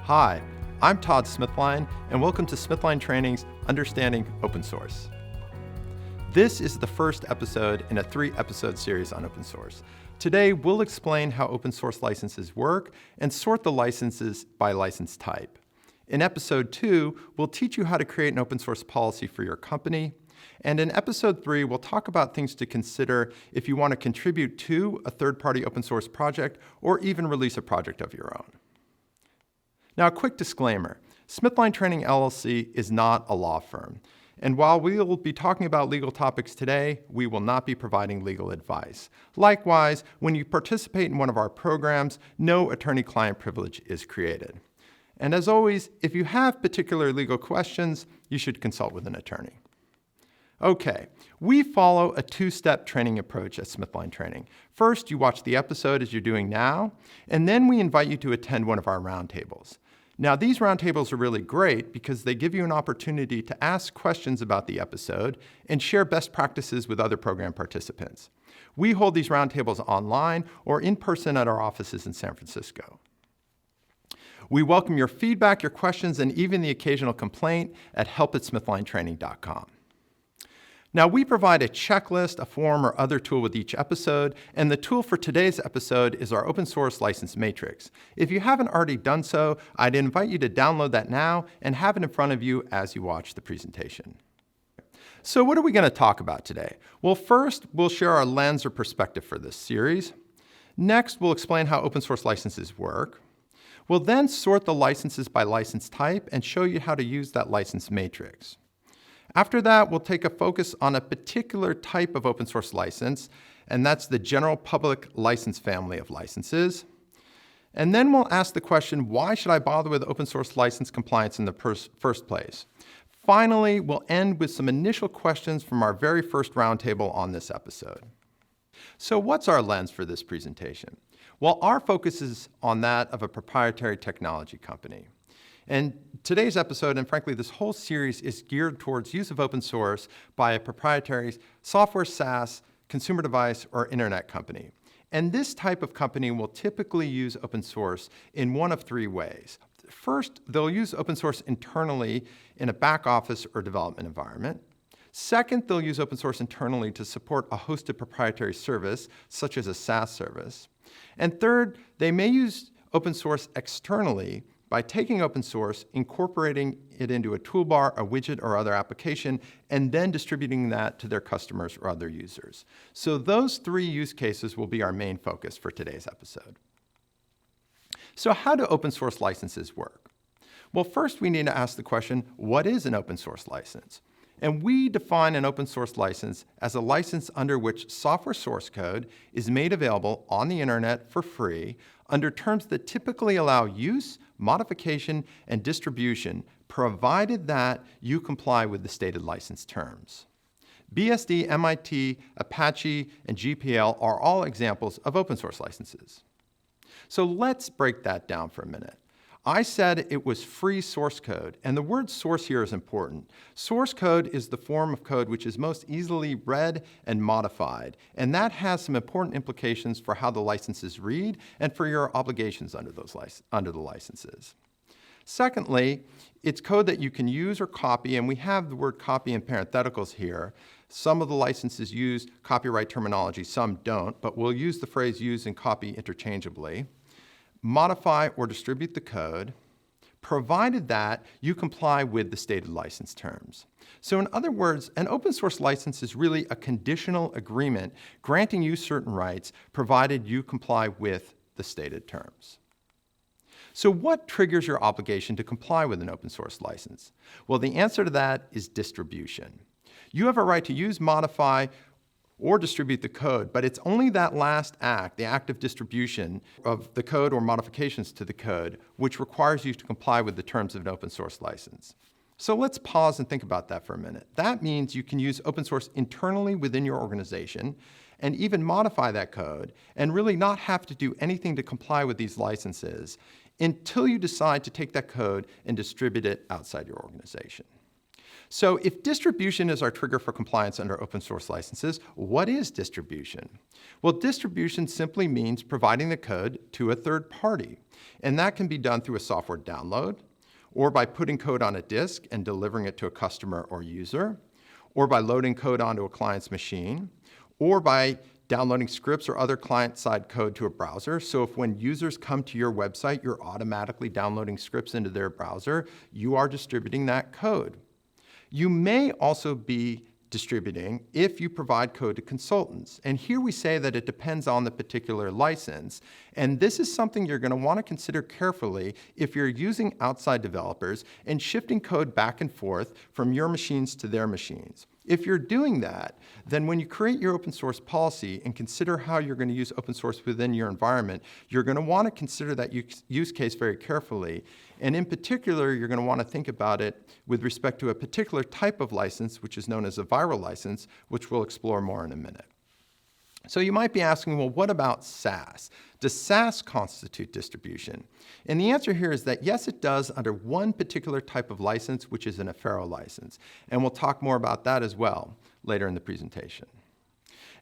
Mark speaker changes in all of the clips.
Speaker 1: Hi, I'm Todd Smithline, and welcome to Smithline Training's Understanding Open Source. This is the first episode in a 3-episode series on open source. Today, we'll explain how open source licenses work and sort the licenses by license type. In episode 2, we'll teach you how to create an open source policy for your company. And in episode 3, we'll talk about things to consider if you want to contribute to a third-party open source project or even release a project of your own. Now, a quick disclaimer. Smithline Training LLC is not a law firm. And while we will be talking about legal topics today, we will not be providing legal advice. Likewise, when you participate in one of our programs, no attorney-client privilege is created. And as always, if you have particular legal questions, you should consult with an attorney. Okay, we follow a 2-step training approach at Smithline Training. First, you watch the episode as you're doing now, and then we invite you to attend one of our roundtables. Now, these roundtables are really great because they give you an opportunity to ask questions about the episode and share best practices with other program participants. We hold these roundtables online or in person at our offices in San Francisco. We welcome your feedback, your questions, and even the occasional complaint at help@smithlinetraining.com. Now, we provide a checklist, a form, or other tool with each episode, and the tool for today's episode is our open source license matrix. If you haven't already done so, I'd invite you to download that now and have it in front of you as you watch the presentation. So what are we going to talk about today? Well, first, we'll share our lens or perspective for this series. Next, we'll explain how open source licenses work. We'll then sort the licenses by license type and show you how to use that license matrix. After that, we'll take a focus on a particular type of open source license, and that's the general public license family of licenses. And then we'll ask the question, why should I bother with open source license compliance in the first place? Finally, we'll end with some initial questions from our very first roundtable on this episode. So what's our lens for this presentation? Well, our focus is on that of a proprietary technology company. And today's episode, and frankly this whole series, is geared towards use of open source by a proprietary software, SaaS, consumer device, or internet company. And this type of company will typically use open source in one of 3 ways. First, they'll use open source internally in a back office or development environment. Second, they'll use open source internally to support a hosted proprietary service, such as a SaaS service. And third, they may use open source externally by taking open source, incorporating it into a toolbar, a widget, or other application, and then distributing that to their customers or other users. So those 3 use cases will be our main focus for today's episode. So how do open source licenses work? Well, first we need to ask the question, what is an open source license? And we define an open source license as a license under which software source code is made available on the internet for free under terms that typically allow use, modification, and distribution, provided that you comply with the stated license terms. BSD, MIT, Apache, and GPL are all examples of open source licenses. So let's break that down for a minute. I said it was free source code, and the word source here is important. Source code is the form of code which is most easily read and modified, and that has some important implications for how the licenses read and for your obligations under the licenses. Secondly, it's code that you can use or copy, and we have the word copy in parentheticals here. Some of the licenses use copyright terminology, some don't, but we'll use the phrase use and copy interchangeably. Modify or distribute the code, provided that you comply with the stated license terms. So in other words, an open source license is really a conditional agreement granting you certain rights, provided you comply with the stated terms. So what triggers your obligation to comply with an open source license? Well, the answer to that is distribution. You have a right to use, modify, or distribute the code, but it's only that last act, the act of distribution of the code or modifications to the code, which requires you to comply with the terms of an open source license. So let's pause and think about that for a minute. That means you can use open source internally within your organization and even modify that code and really not have to do anything to comply with these licenses until you decide to take that code and distribute it outside your organization. So if distribution is our trigger for compliance under open source licenses, what is distribution? Well, distribution simply means providing the code to a third party. And that can be done through a software download, or by putting code on a disk and delivering it to a customer or user, or by loading code onto a client's machine, or by downloading scripts or other client-side code to a browser. So if when users come to your website, you're automatically downloading scripts into their browser, you are distributing that code. You may also be distributing if you provide code to consultants. And here we say that it depends on the particular license. And this is something you're going to want to consider carefully if you're using outside developers and shifting code back and forth from your machines to their machines. If you're doing that, then when you create your open source policy and consider how you're going to use open source within your environment, you're going to want to consider that use case very carefully. And in particular, you're going to want to think about it with respect to a particular type of license, which is known as a viral license, which we'll explore more in a minute. So you might be asking, well, what about SaaS? Does SaaS constitute distribution? And the answer here is that yes, it does under one particular type of license, which is an Affero license. And we'll talk more about that as well later in the presentation.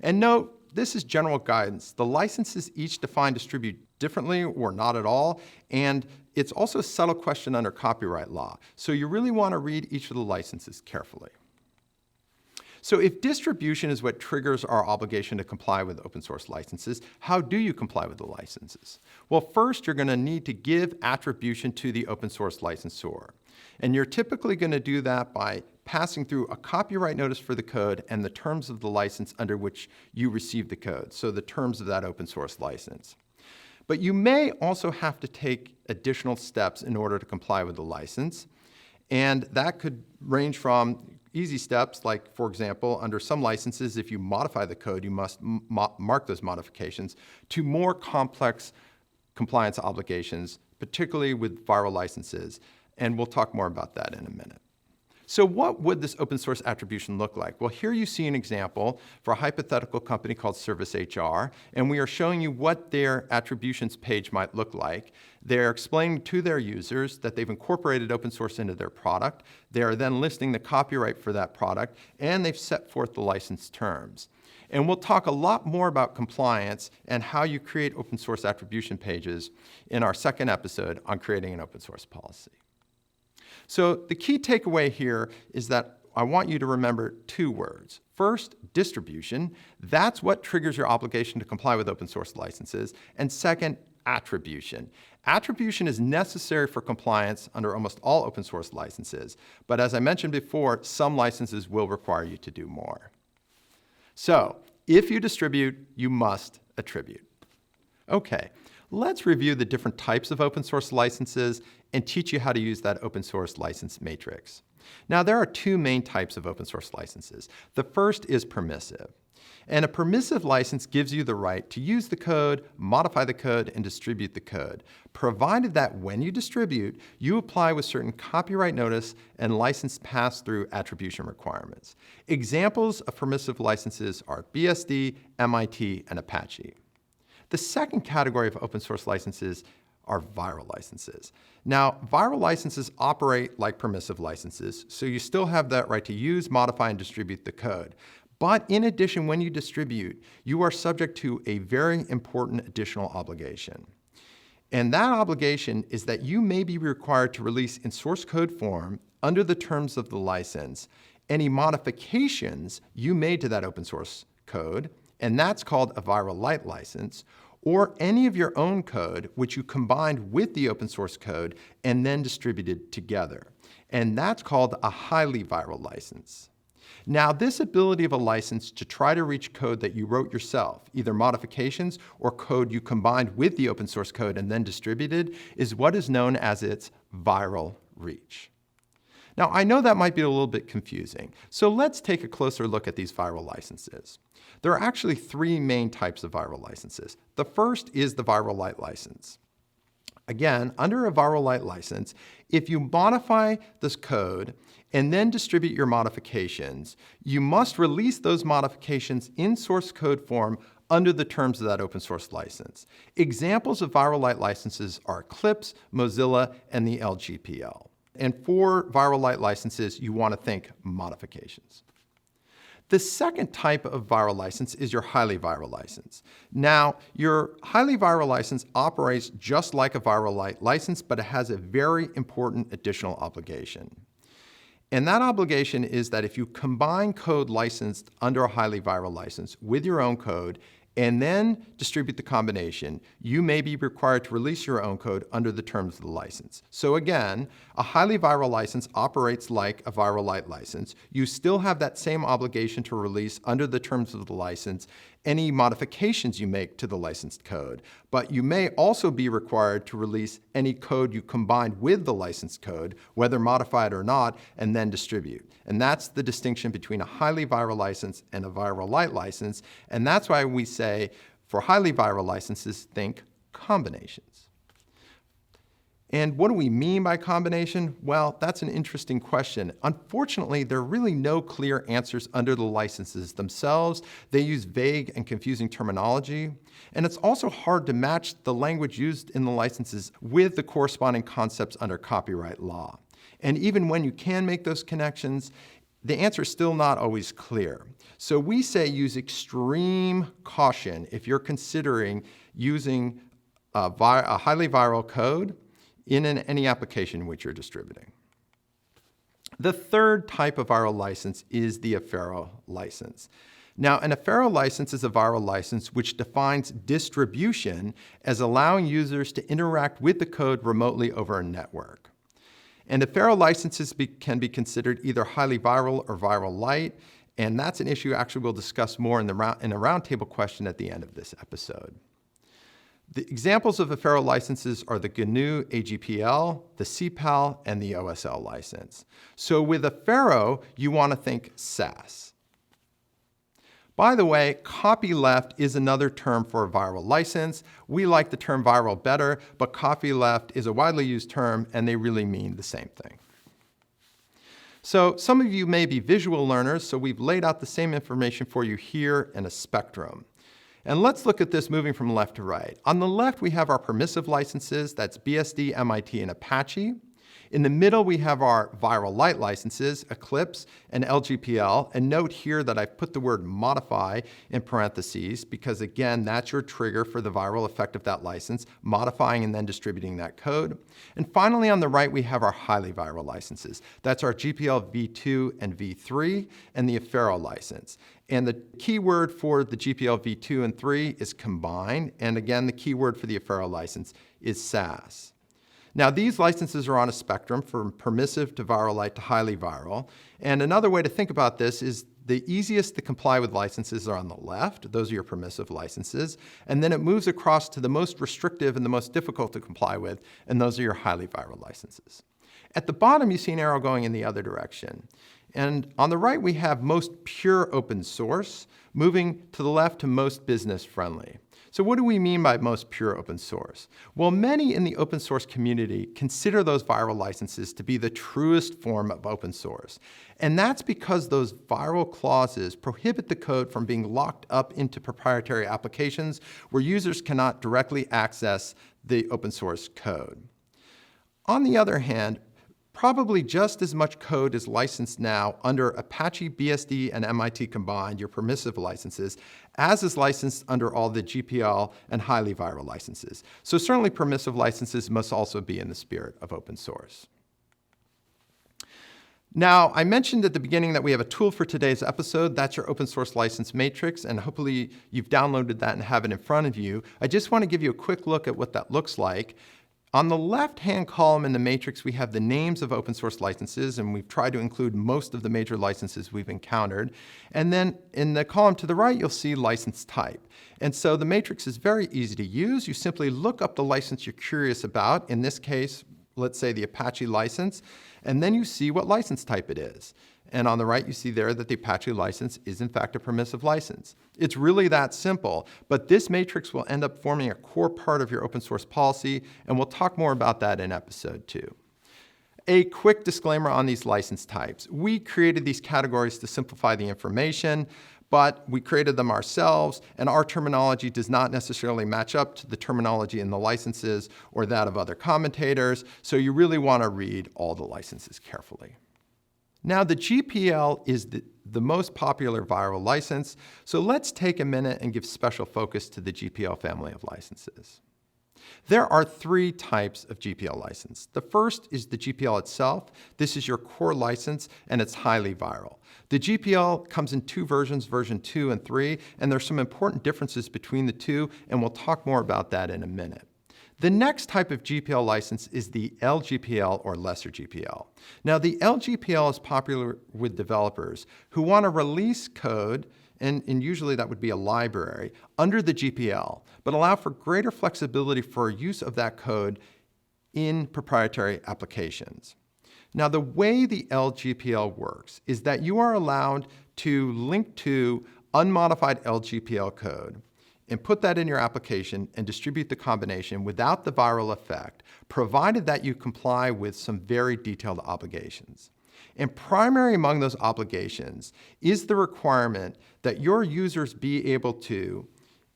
Speaker 1: And note, this is general guidance. The licenses each define distribute differently or not at all, and it's also a subtle question under copyright law. So you really want to read each of the licenses carefully. So if distribution is what triggers our obligation to comply with open source licenses, how do you comply with the licenses? Well, first, you're going to need to give attribution to the open source licensor. And you're typically going to do that by passing through a copyright notice for the code and the terms of the license under which you receive the code, so the terms of that open source license. But you may also have to take additional steps in order to comply with the license. And that could range from easy steps, like, for example, under some licenses, if you modify the code, you must mark those modifications, to more complex compliance obligations, particularly with viral licenses. And we'll talk more about that in a minute. So what would this open source attribution look like? Well, here you see an example for a hypothetical company called Service HR, and we are showing you what their attributions page might look like. They're explaining to their users that they've incorporated open source into their product. They are then listing the copyright for that product, and they've set forth the license terms. And we'll talk a lot more about compliance and how you create open source attribution pages in our second episode on creating an open source policy. So the key takeaway here is that I want you to remember two words. First, distribution. That's what triggers your obligation to comply with open source licenses. And second, attribution. Attribution is necessary for compliance under almost all open source licenses. But as I mentioned before, some licenses will require you to do more. So if you distribute, you must attribute. Okay, let's review the different types of open source licenses and teach you how to use that open source license matrix. Now, there are two main types of open source licenses. The first is permissive. And a permissive license gives you the right to use the code, modify the code, and distribute the code, provided that when you distribute, you apply with certain copyright notice and license pass-through attribution requirements. Examples of permissive licenses are BSD, MIT, and Apache. The second category of open source licenses are viral licenses. Now, viral licenses operate like permissive licenses, so you still have that right to use, modify, and distribute the code. But in addition, when you distribute, you are subject to a very important additional obligation. And that obligation is that you may be required to release in source code form, under the terms of the license, any modifications you made to that open source code, and that's called a viral light license, or any of your own code which you combined with the open source code and then distributed together. And that's called a highly viral license. Now, this ability of a license to try to reach code that you wrote yourself, either modifications or code you combined with the open source code and then distributed, is what is known as its viral reach. Now, I know that might be a little bit confusing, so let's take a closer look at these viral licenses. There are actually three main types of viral licenses. The first is the viral light license. Again, under a viral light license, if you modify this code and then distribute your modifications, you must release those modifications in source code form under the terms of that open source license. Examples of viral light licenses are Eclipse, Mozilla, and the LGPL. And for viral light licenses, you want to think modifications. The second type of viral license is your highly viral license. Now, your highly viral license operates just like a viral light license, but it has a very important additional obligation. And that obligation is that if you combine code licensed under a highly viral license with your own code and then distribute the combination, you may be required to release your own code under the terms of the license. So again, a highly viral license operates like a viral light license. You still have that same obligation to release under the terms of the license any modifications you make to the licensed code, but you may also be required to release any code you combined with the licensed code, whether modified or not, and then distribute. And that's the distinction between a highly viral license and a viral light license, and that's why we say for highly viral licenses, think combinations. And what do we mean by combination? Well, that's an interesting question. Unfortunately, there are really no clear answers under the licenses themselves. They use vague and confusing terminology. And it's also hard to match the language used in the licenses with the corresponding concepts under copyright law. And even when you can make those connections, the answer is still not always clear. So we say use extreme caution if you're considering using a highly viral code in any application in which you're distributing. The third type of viral license is the Affero license. Now, an Affero license is a viral license which defines distribution as allowing users to interact with the code remotely over a network. And Affero licenses can be considered either highly viral or viral light, and that's an issue actually we'll discuss more in a roundtable question at the end of this episode. The examples of Affero licenses are the GNU AGPL, the CPAL, and the OSL license. So with Affero, you want to think SAS. By the way, copyleft is another term for a viral license. We like the term viral better, but copyleft is a widely used term, and they really mean the same thing. So some of you may be visual learners, so we've laid out the same information for you here in a spectrum. And let's look at this moving from left to right. On the left, we have our permissive licenses. That's BSD, MIT, and Apache. In the middle, we have our viral light licenses, Eclipse and LGPL. And note here that I've put the word modify in parentheses because, again, that's your trigger for the viral effect of that license, modifying and then distributing that code. And finally, on the right, we have our highly viral licenses. That's our GPL v2 and v3 and the Affero license. And the keyword for the GPL v2 and 3 is combine. And again, the keyword for the Affero license is SAS. Now, these licenses are on a spectrum from permissive to viral light to highly viral. And another way to think about this is the easiest to comply with licenses are on the left. Those are your permissive licenses. And then it moves across to the most restrictive and the most difficult to comply with, and those are your highly viral licenses. At the bottom, you see an arrow going in the other direction. And on the right, we have most pure open source, moving to the left to most business friendly. So what do we mean by most pure open source? Well, many in the open source community consider those viral licenses to be the truest form of open source. And that's because those viral clauses prohibit the code from being locked up into proprietary applications where users cannot directly access the open source code. On the other hand, probably just as much code is licensed now under Apache, BSD, and MIT combined, your permissive licenses, as is licensed under all the GPL and highly viral licenses. So certainly permissive licenses must also be in the spirit of open source. Now, I mentioned at the beginning that we have a tool for today's episode. That's your open source license matrix, and hopefully you've downloaded that and have it in front of you. I just want to give you a quick look at what that looks like. On the left-hand column in the matrix, we have the names of open source licenses, and we've tried to include most of the major licenses we've encountered. And then in the column to the right, you'll see license type. And so the matrix is very easy to use. You simply look up the license you're curious about. In this case, let's say the Apache license, and then you see what license type it is. And on the right, you see there that the Apache license is in fact a permissive license. It's really that simple, but this matrix will end up forming a core part of your open source policy, and we'll talk more about that in episode 2. A quick disclaimer on these license types. We created these categories to simplify the information, but we created them ourselves, and our terminology does not necessarily match up to the terminology in the licenses or that of other commentators, so you really want to read all the licenses carefully. Now, the GPL is the most popular viral license, so let's take a minute and give special focus to the GPL family of licenses. There are three types of GPL license. The first is the GPL itself. This is your core license, and it's highly viral. The GPL comes in two versions, version 2 and 3, and there's some important differences between the two, and we'll talk more about that in a minute. The next type of GPL license is the LGPL or lesser GPL. Now, the LGPL is popular with developers who want to release code, and usually that would be a library, under the GPL, but allow for greater flexibility for use of that code in proprietary applications. Now, the way the LGPL works is that you are allowed to link to unmodified LGPL code and put that in your application and distribute the combination without the viral effect, provided that you comply with some very detailed obligations. And primary among those obligations is the requirement that your users be able to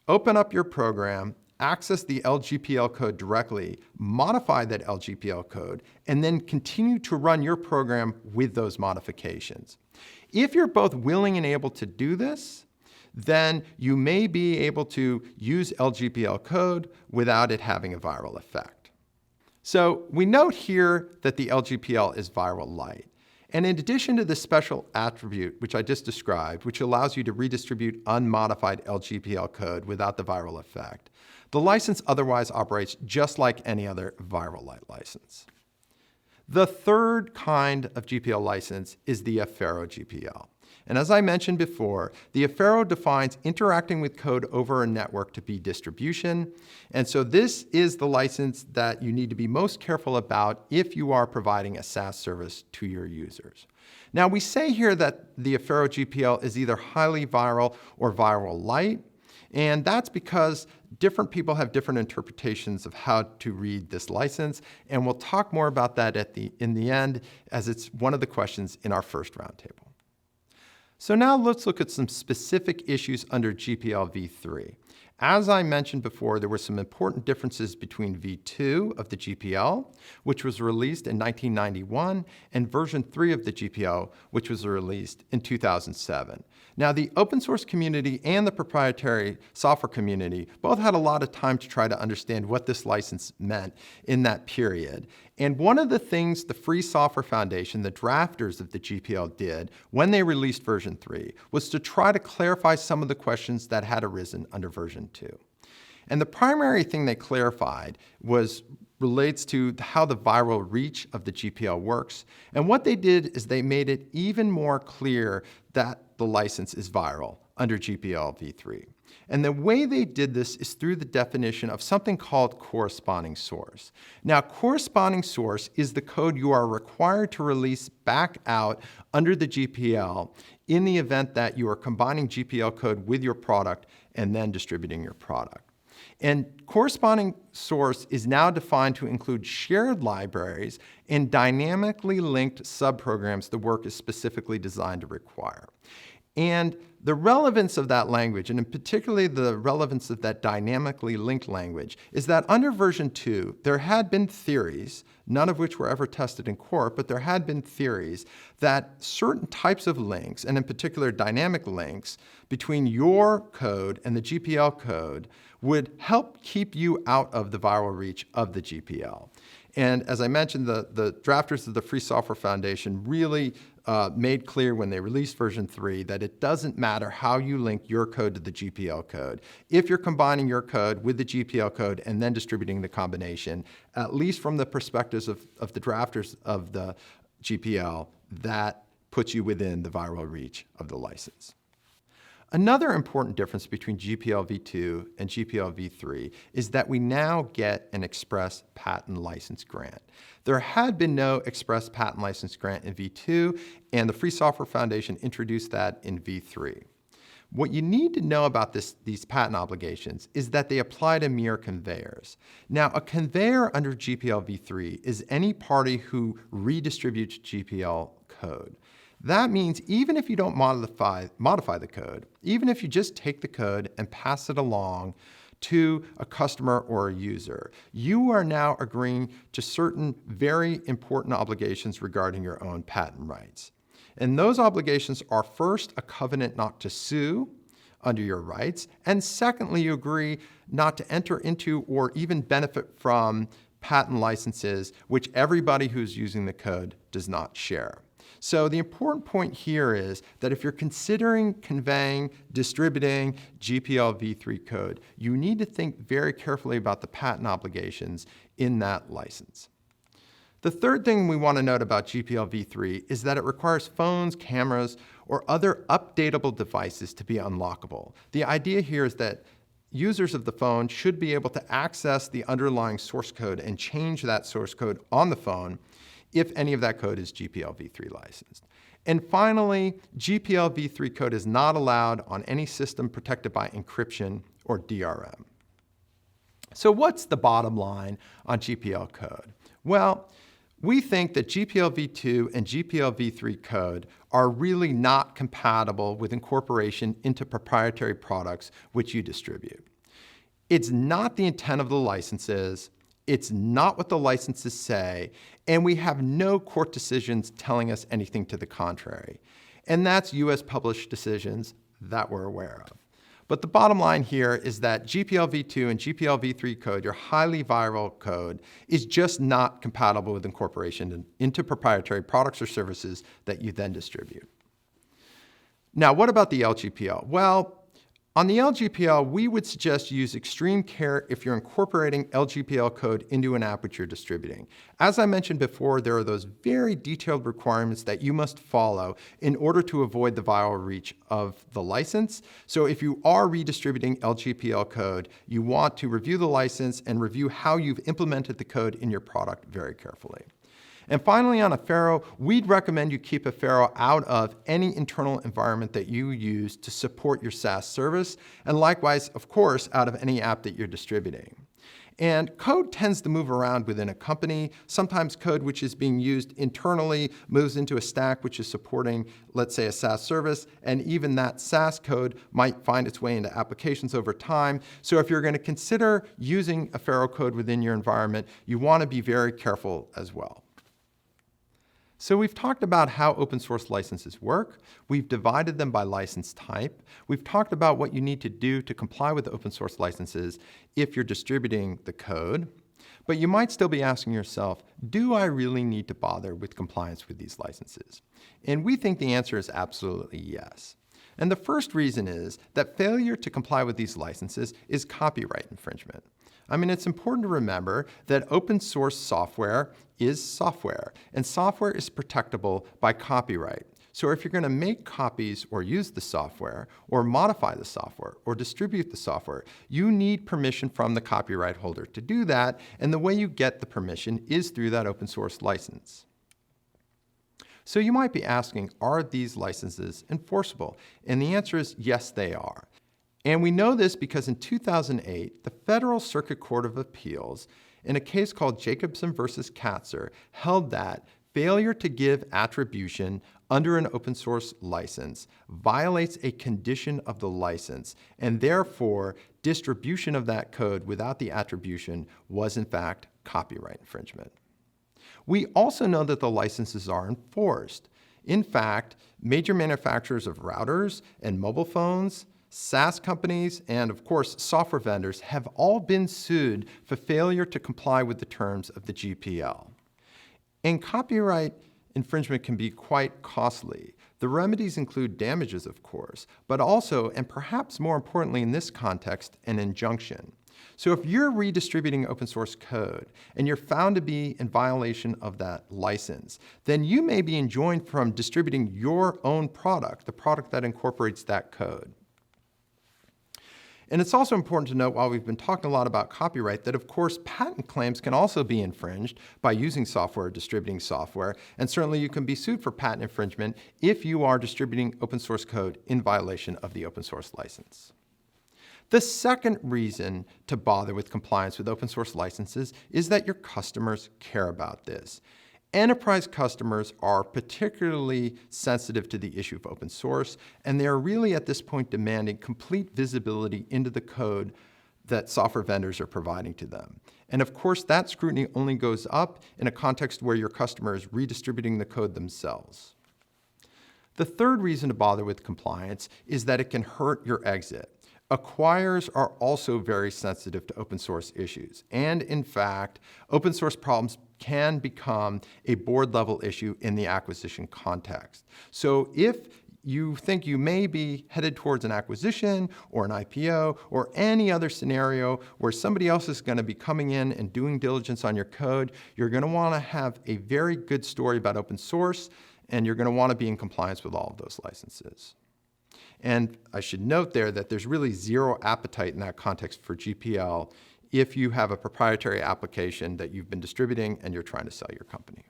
Speaker 1: open up your program, access the LGPL code directly, modify that LGPL code, and then continue to run your program with those modifications. If you're both willing and able to do this, then you may be able to use LGPL code without it having a viral effect. So we note here that the LGPL is viral light. And in addition to the special attribute, which I just described, which allows you to redistribute unmodified LGPL code without the viral effect, the license otherwise operates just like any other viral light license. The third kind of GPL license is the Affero GPL. And as I mentioned before, the Affero defines interacting with code over a network to be distribution. And so this is the license that you need to be most careful about if you are providing a SaaS service to your users. Now, we say here that the Affero GPL is either highly viral or viral light, and that's because different people have different interpretations of how to read this license, and we'll talk more about that in the end, as it's one of the questions in our first roundtable. So now let's look at some specific issues under GPL v3. As I mentioned before, there were some important differences between v2 of the GPL, which was released in 1991, and version 3 of the GPL, which was released in 2007. Now, the open source community and the proprietary software community both had a lot of time to try to understand what this license meant in that period. And one of the things the Free Software Foundation, the drafters of the GPL, did when they released version 3 was to try to clarify some of the questions that had arisen under version 2. And the primary thing they clarified relates to how the viral reach of the GPL works. And what they did is they made it even more clear that the license is viral under GPL v3. And the way they did this is through the definition of something called corresponding source. Now, corresponding source is the code you are required to release back out under the GPL in the event that you are combining GPL code with your product and then distributing your product. And corresponding source is now defined to include shared libraries and dynamically linked subprograms the work is specifically designed to require. And the relevance of that language, and in particularly the relevance of that dynamically linked language, is that under version 2, there had been theories, none of which were ever tested in court, but there had been theories that certain types of links, and in particular dynamic links, between your code and the GPL code would help keep you out of the viral reach of the GPL. And as I mentioned, the drafters of the Free Software Foundation really made clear when they released version 3 that it doesn't matter how you link your code to the GPL code. If you're combining your code with the GPL code and then distributing the combination, at least from the perspectives of the drafters of the GPL, that puts you within the viral reach of the license. Another important difference between GPL v2 and GPL v3 is that we now get an express patent license grant. There had been no express patent license grant in v2, and the Free Software Foundation introduced that in v3. What you need to know about these patent obligations is that they apply to mere conveyors. Now, a conveyor under GPL v3 is any party who redistributes GPL code. That means even if you don't modify the code, even if you just take the code and pass it along to a customer or a user, you are now agreeing to certain very important obligations regarding your own patent rights. And those obligations are first a covenant not to sue under your rights, and secondly, you agree not to enter into or even benefit from patent licenses which everybody who's using the code does not share. So the important point here is that if you're considering conveying, distributing GPL v3 code, you need to think very carefully about the patent obligations in that license. The third thing we want to note about GPL v3 is that it requires phones, cameras, or other updatable devices to be unlockable. The idea here is that users of the phone should be able to access the underlying source code and change that source code on the phone if any of that code is GPL v3 licensed. And finally, GPL v3 code is not allowed on any system protected by encryption or DRM. So what's the bottom line on GPL code? Well, we think that GPL v2 and GPL v3 code are really not compatible with incorporation into proprietary products which you distribute. It's not the intent of the licenses, it's not what the licenses say, and we have no court decisions telling us anything to the contrary. And that's US published decisions that we're aware of. But the bottom line here is that GPL v2 and GPL v3 code, your highly viral code, is just not compatible with incorporation into proprietary products or services that you then distribute. Now, what about the LGPL? Well, on the LGPL, we would suggest you use extreme care if you're incorporating LGPL code into an app which you're distributing. As I mentioned before, there are those very detailed requirements that you must follow in order to avoid the viral reach of the license. So if you are redistributing LGPL code, you want to review the license and review how you've implemented the code in your product very carefully. And finally, on Affero, we'd recommend you keep Affero out of any internal environment that you use to support your SaaS service, and likewise, of course, out of any app that you're distributing. And code tends to move around within a company. Sometimes code which is being used internally moves into a stack which is supporting, let's say, a SaaS service, and even that SaaS code might find its way into applications over time. So if you're going to consider using Affero code within your environment, you want to be very careful as well. So we've talked about how open source licenses work. We've divided them by license type. We've talked about what you need to do to comply with open source licenses if you're distributing the code. But you might still be asking yourself, do I really need to bother with compliance with these licenses? And we think the answer is absolutely yes. And the first reason is that failure to comply with these licenses is copyright infringement. I mean, it's important to remember that open source software is software, and software is protectable by copyright. So if you're going to make copies or use the software, or modify the software, or distribute the software, you need permission from the copyright holder to do that, and the way you get the permission is through that open source license. So you might be asking, are these licenses enforceable? And the answer is yes, they are. And we know this because in 2008, the Federal Circuit Court of Appeals, in a case called Jacobson versus Katzer, held that failure to give attribution under an open source license violates a condition of the license, and therefore distribution of that code without the attribution was in fact copyright infringement. We also know that the licenses are enforced. In fact, major manufacturers of routers and mobile phones, SaaS companies, and of course, software vendors have all been sued for failure to comply with the terms of the GPL. And copyright infringement can be quite costly. The remedies include damages, of course, but also, and perhaps more importantly in this context, an injunction. So if you're redistributing open source code and you're found to be in violation of that license, then you may be enjoined from distributing your own product, the product that incorporates that code. And it's also important to note, while we've been talking a lot about copyright, that of course patent claims can also be infringed by using software or distributing software, and certainly you can be sued for patent infringement if you are distributing open source code in violation of the open source license. The second reason to bother with compliance with open source licenses is that your customers care about this. Enterprise customers are particularly sensitive to the issue of open source, and they are really at this point demanding complete visibility into the code that software vendors are providing to them. And of course, that scrutiny only goes up in a context where your customer is redistributing the code themselves. The third reason to bother with compliance is that it can hurt your exit. Acquirers are also very sensitive to open source issues. And in fact, open source problems can become a board level issue in the acquisition context. So if you think you may be headed towards an acquisition or an IPO or any other scenario where somebody else is going to be coming in and doing diligence on your code, you're going to want to have a very good story about open source, and you're going to want to be in compliance with all of those licenses. And I should note there that there's really zero appetite in that context for GPL if you have a proprietary application that you've been distributing and you're trying to sell your company.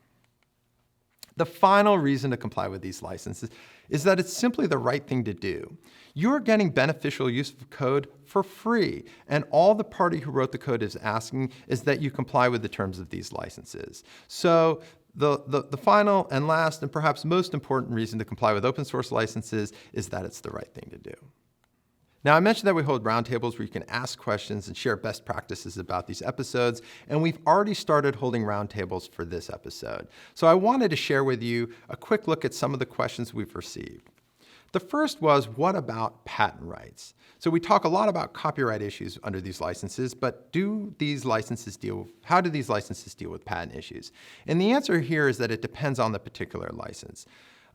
Speaker 1: The final reason to comply with these licenses is that it's simply the right thing to do. You're getting beneficial use of code for free, and all the party who wrote the code is asking is that you comply with the terms of these licenses. So the final and last and perhaps most important reason to comply with open source licenses is that it's the right thing to do. Now, I mentioned that we hold roundtables where you can ask questions and share best practices about these episodes, and we've already started holding roundtables for this episode. So I wanted to share with you a quick look at some of the questions we've received. The first was, what about patent rights? So we talk a lot about copyright issues under these licenses, but how do these licenses deal with patent issues? And the answer here is that it depends on the particular license.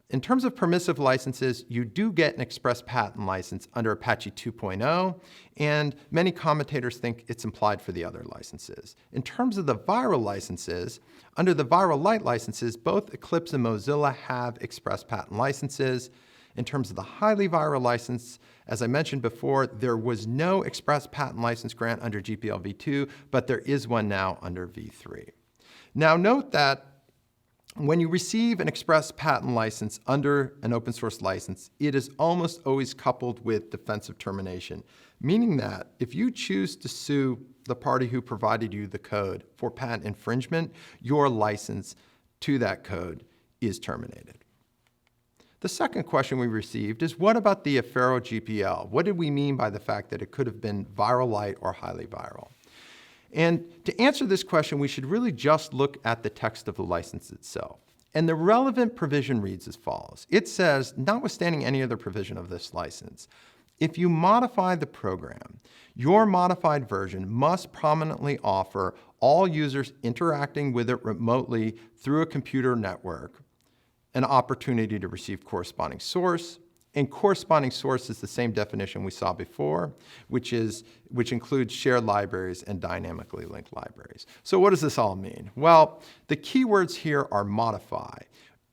Speaker 1: In terms of permissive licenses, you do get an express patent license under Apache 2.0, and many commentators think it's implied for the other licenses. In terms of the viral licenses, under the viral light licenses, both Eclipse and Mozilla have express patent licenses. In terms of the highly viral license, as I mentioned before, there was no express patent license grant under GPL v2, but there is one now under v3. Now note that when you receive an express patent license under an open source license, it is almost always coupled with defensive termination, meaning that if you choose to sue the party who provided you the code for patent infringement, your license to that code is terminated. The second question we received is, what about the Affero GPL? What did we mean by the fact that it could have been viral light or highly viral? And to answer this question, we should really just look at the text of the license itself. And the relevant provision reads as follows. It says, notwithstanding any other provision of this license, if you modify the program, your modified version must prominently offer all users interacting with it remotely through a computer network an opportunity to receive corresponding source. And corresponding source is the same definition we saw before, which includes shared libraries and dynamically linked libraries. So what does this all mean? Well, the keywords here are modify.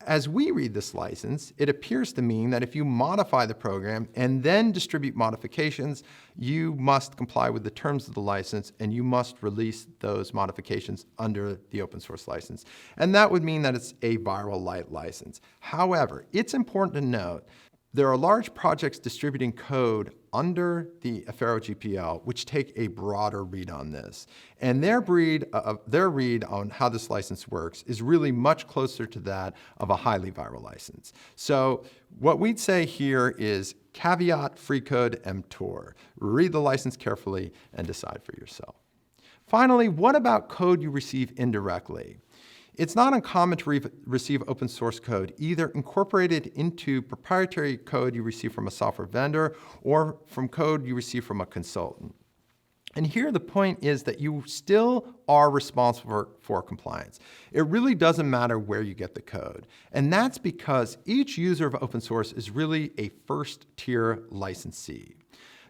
Speaker 1: As we read this license, it appears to mean that if you modify the program and then distribute modifications, you must comply with the terms of the license and you must release those modifications under the open source license. And that would mean that it's a viral light license. However, it's important to note there are large projects distributing code under the Affero GPL which take a broader read on this. And their read on how this license works is really much closer to that of a highly viral license. So what we'd say here is caveat free code emptor. Read the license carefully and decide for yourself. Finally, what about code you receive indirectly? It's not uncommon to receive open source code, either incorporated into proprietary code you receive from a software vendor or from code you receive from a consultant. And here the point is that you still are responsible for compliance. It really doesn't matter where you get the code. And that's because each user of open source is really a first-tier licensee.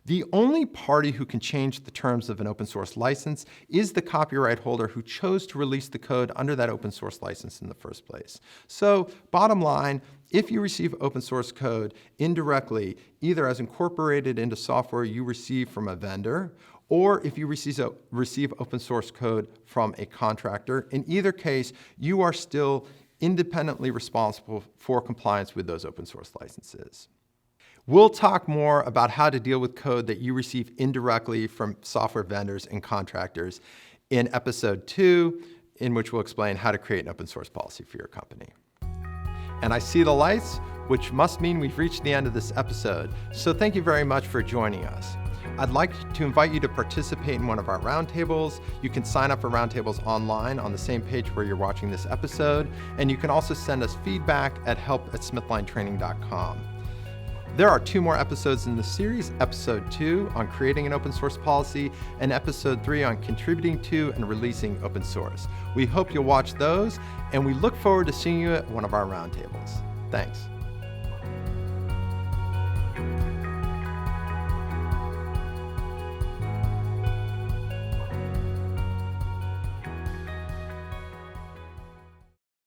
Speaker 1: The only party who can change the terms of an open source license is the copyright holder who chose to release the code under that open source license in the first place. So bottom line, if you receive open source code indirectly, either as incorporated into software you receive from a vendor, or if you receive open source code from a contractor, in either case, you are still independently responsible for compliance with those open source licenses. We'll talk more about how to deal with code that you receive indirectly from software vendors and contractors in episode 2 in which we'll explain how to create an open source policy for your company. And I see the lights, which must mean we've reached the end of this episode. So thank you very much for joining us. I'd like to invite you to participate in one of our roundtables. You can sign up for roundtables online on the same page where you're watching this episode. And you can also send us feedback at help@smithlinetraining.com. There are 2 more episodes in the series, episode 2 on creating an open source policy and episode 3 on contributing to and releasing open source. We hope you'll watch those, and we look forward to seeing you at one of our roundtables. Thanks.